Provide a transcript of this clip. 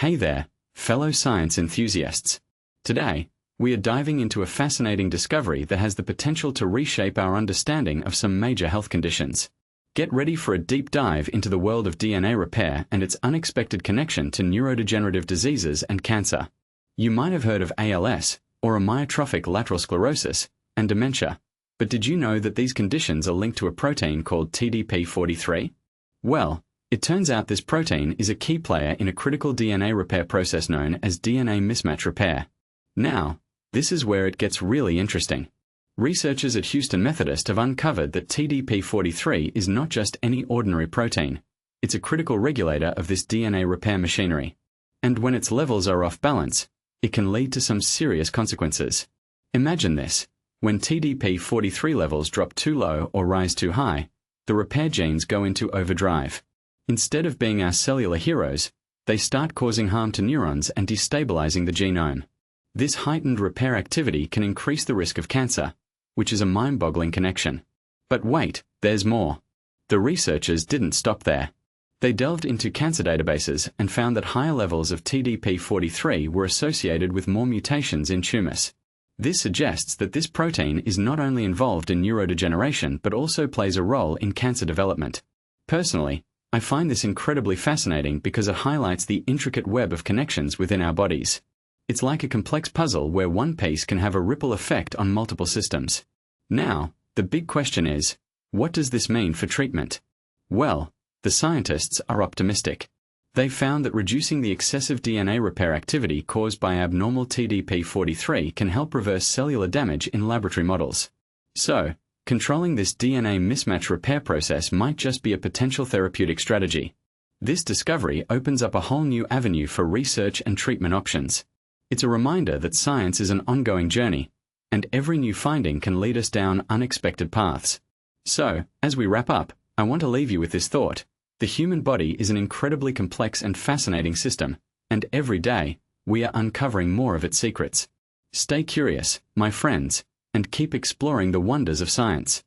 Hey there, fellow science enthusiasts. Today, we are diving into a fascinating discovery that has the potential to reshape our understanding of some major health conditions. Get ready for a deep dive into the world of DNA repair and its unexpected connection to neurodegenerative diseases and cancer. You might have heard of ALS, or amyotrophic lateral sclerosis, and dementia, but did you know that these conditions are linked to a protein called TDP-43? Well, it turns out this protein is a key player in a critical DNA repair process known as DNA mismatch repair. Now, this is where it gets really interesting. Researchers at Houston Methodist have uncovered that TDP-43 is not just any ordinary protein. It's a critical regulator of this DNA repair machinery. And when its levels are off balance, it can lead to some serious consequences. Imagine this. When TDP-43 levels drop too low or rise too high, the repair genes go into overdrive. Instead of being our cellular heroes, they start causing harm to neurons and destabilizing the genome. This heightened repair activity can increase the risk of cancer, which is a mind-boggling connection. But wait, there's more. The researchers didn't stop there. They delved into cancer databases and found that higher levels of TDP-43 were associated with more mutations in tumors. This suggests that this protein is not only involved in neurodegeneration but also plays a role in cancer development. Personally, I find this incredibly fascinating because it highlights the intricate web of connections within our bodies. It's like a complex puzzle where one piece can have a ripple effect on multiple systems. Now, the big question is, what does this mean for treatment? Well, the scientists are optimistic. They've found that reducing the excessive DNA repair activity caused by abnormal TDP-43 can help reverse cellular damage in laboratory models. So, controlling this DNA mismatch repair process might just be a potential therapeutic strategy. This discovery opens up a whole new avenue for research and treatment options. It's a reminder that science is an ongoing journey, and every new finding can lead us down unexpected paths. So, as we wrap up, I want to leave you with this thought. The human body is an incredibly complex and fascinating system, and every day, we are uncovering more of its secrets. Stay curious, my friends, and keep exploring the wonders of science.